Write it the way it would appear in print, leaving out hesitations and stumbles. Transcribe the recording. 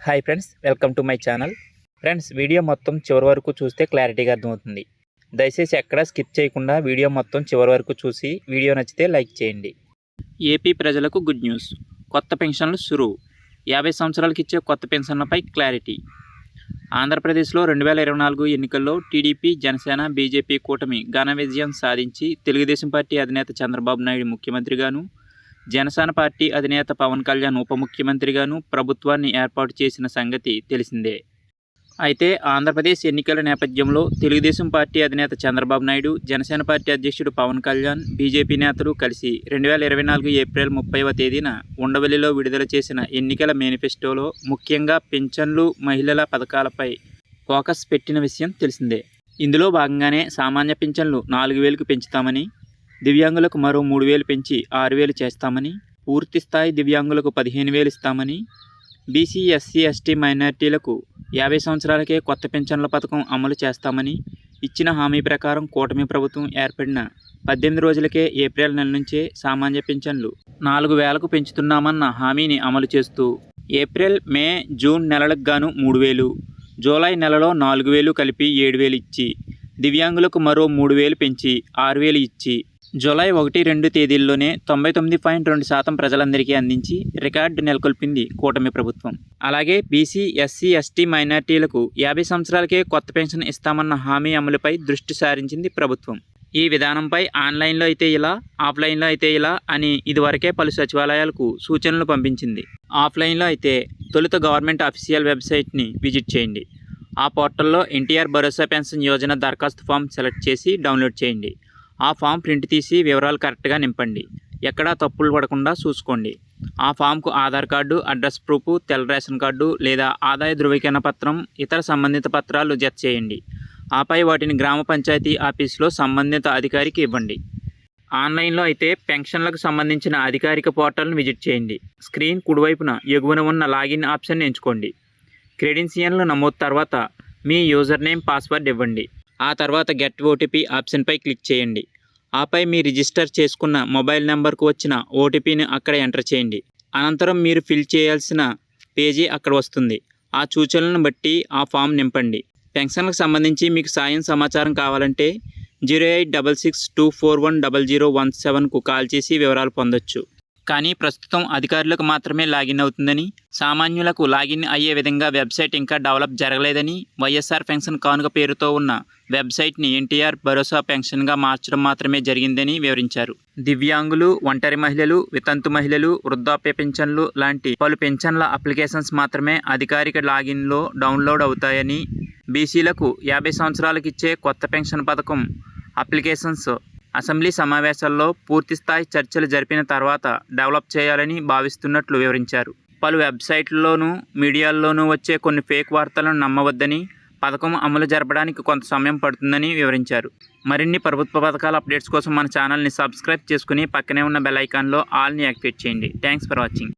Hi friends, welcome to my channel. Friends, video మొత్తం చివరి వరకు చూస్తే క్లారిటీగా అర్థమవుతుంది. దయచేసి ఎక్కడా స్కిప్ చేయకుండా వీడియో మొత్తం చివరి వరకు చూసి వీడియో నచ్చితే లైక్ చేయండి. ఏపీ ప్రజలకు గుడ్ న్యూస్. కొత్త పెన్షన్లు సురువు. 50 సంవత్సరాలకు ఇచ్చే కొత్త పెన్షన్లపై క్లారిటీ. ఆంధ్రప్రదేశ్లో 2024 ఎన్నికల్లో టీడీపీ, జనసేన, బీజేపీ కూటమి ఘన విజయం సాధించి తెలుగుదేశం పార్టీ అధినేత చంద్రబాబు నాయుడు ముఖ్యమంత్రిగాను, జనసేన పార్టీ అధినేత పవన్ కళ్యాణ్ ఉప ముఖ్యమంత్రిగాను ప్రభుత్వాన్ని ఏర్పాటు చేసిన సంగతి తెలిసిందే. అయితే ఆంధ్రప్రదేశ్ ఎన్నికల నేపథ్యంలో తెలుగుదేశం పార్టీ అధినేత చంద్రబాబు నాయుడు, జనసేన పార్టీ అధ్యక్షుడు పవన్ కళ్యాణ్, బీజేపీ నేతలు కలిసి 2024 ఏప్రిల్ 30వ తేదీన ఉండవల్లిలో విడుదల చేసిన ఎన్నికల మేనిఫెస్టోలో ముఖ్యంగా పింఛన్లు, మహిళల పథకాలపై ఫోకస్ పెట్టిన విషయం తెలిసిందే. ఇందులో భాగంగానే సామాన్య పింఛన్లు 4,000కు పెంచుతామని, దివ్యాంగులకు మరో 3,000 పెంచి 6,000 చేస్తామని, పూర్తిస్థాయి దివ్యాంగులకు 15,000 ఇస్తామని, బీసీ, ఎస్సీ, ఎస్టీ మైనార్టీలకు 50 సంవత్సరాలకే కొత్త పెన్షన్ల పథకం అమలు చేస్తామని, ఇచ్చిన హామీ ప్రకారం కూటమి ప్రభుత్వం ఏర్పడిన 18 రోజులకే ఏప్రిల్ నెల నుంచే సామాన్య పింఛన్లు 4,000కు పెంచుతున్నామన్న హామీని అమలు చేస్తూ ఏప్రిల్, మే, జూన్ నెలలకు గాను 3,000, జూలై నెలలో 4,000 కలిపి 7,000 ఇచ్చి, దివ్యాంగులకు మరో 3,000 పెంచి 6,000 ఇచ్చి, జూలై 1, 2 తేదీల్లోనే 99.2% ప్రజలందరికీ అందించి రికార్డు నెలకొల్పింది కూటమి ప్రభుత్వం. అలాగే బీసీ, ఎస్సీ, ఎస్టీ మైనార్టీలకు 50 సంవత్సరాలకే కొత్త పెన్షన్ ఇస్తామన్న హామీ అమలుపై దృష్టి సారించింది ప్రభుత్వం. ఈ విధానంపై ఆన్లైన్లో అయితే ఇలా, ఆఫ్లైన్లో అయితే ఇలా అని ఇదివరకే పలు సచివాలయాలకు సూచనలు పంపించింది. ఆఫ్లైన్లో అయితే తొలుత గవర్నమెంట్ అఫీషియల్ వెబ్సైట్ని విజిట్ చేయండి. ఆ పోర్టల్లో ఎన్టీఆర్ భరోసా పెన్షన్ యోజన దరఖాస్తు ఫామ్ సెలెక్ట్ చేసి డౌన్లోడ్ చేయండి. ఆ ఫామ్ ప్రింట్ తీసి వివరాలు కరెక్ట్గా నింపండి. ఎక్కడా తప్పులు పడకుండా చూసుకోండి. ఆ ఫామ్కు ఆధార్ కార్డు, అడ్రస్ ప్రూఫ్, తెల్ల రేషన్ కార్డు లేదా ఆదాయ ధృవీకరణ పత్రం, ఇతర సంబంధిత పత్రాలు జత చేయండి. ఆపై వాటిని గ్రామ పంచాయతీ ఆఫీసులో సంబంధిత అధికారికి ఇవ్వండి. ఆన్లైన్లో అయితే పెన్షన్లకు సంబంధించిన అధికారిక పోర్టల్ను విజిట్ చేయండి. స్క్రీన్ కుడివైపున ఎగువన ఉన్న లాగిన్ ఆప్షన్ ఎంచుకోండి. క్రెడెన్షియల్ను నమోదు తర్వాత మీ యూజర్ నేమ్, పాస్వర్డ్ ఇవ్వండి. ఆ తర్వాత గెట్ ఓటీపీ ఆప్షన్పై క్లిక్ చేయండి. ఆపై మీ రిజిస్టర్ చేసుకున్న మొబైల్ నెంబర్కు వచ్చిన ఓటీపీని అక్కడ ఎంటర్ చేయండి. అనంతరం మీరు ఫిల్ చేయాల్సిన పేజీ అక్కడ వస్తుంది. ఆ సూచనలను బట్టి ఆ ఫామ్ నింపండి. పెన్షన్లకు సంబంధించి మీకు సాయం సమాచారం కావాలంటే 086624100117కు కాల్ చేసి వివరాలు పొందొచ్చు. కానీ ప్రస్తుతం అధికారులకు మాత్రమే లాగిన్ అవుతుందని, సామాన్యులకు లాగిన్ అయ్యే విధంగా వెబ్సైట్ ఇంకా డెవలప్ జరగలేదని, వైఎస్ఆర్ పెన్షన్ కానుక పేరుతో ఉన్న వెబ్సైట్ని ఎన్టీఆర్ భరోసా పెన్షన్గా మార్చడం మాత్రమే జరిగిందని వివరించారు. దివ్యాంగులు, ఒంటరి మహిళలు, వితంతు మహిళలు, వృద్ధాప్య పెన్షన్లు లాంటి పలు పెన్షన్ల అప్లికేషన్స్ మాత్రమే అధికారిక లాగిన్లో డౌన్లోడ్ అవుతాయని, బీసీలకు 50 సంవత్సరాలకు ఇచ్చే కొత్త పెన్షన్ పథకం అప్లికేషన్స్ అసెంబ్లీ సమావేశాల్లో పూర్తిస్థాయి చర్చలు జరిపిన తర్వాత డెవలప్ చేయాలని భావిస్తున్నట్లు వివరించారు. పలు వెబ్సైట్లలోనూ, మీడియాల్లోనూ వచ్చే కొన్ని ఫేక్ వార్తలను నమ్మవద్దని, పథకం అమలు జరపడానికి కొంత సమయం పడుతుందని వివరించారు. మరిన్ని ప్రభుత్వ పథకాల అప్డేట్స్ కోసం మన ఛానల్ని సబ్స్క్రైబ్ చేసుకుని పక్కనే ఉన్న బెల్ ఐకాన్లో ఆల్ని యాక్టివేట్ చేయండి. Thanks for watching.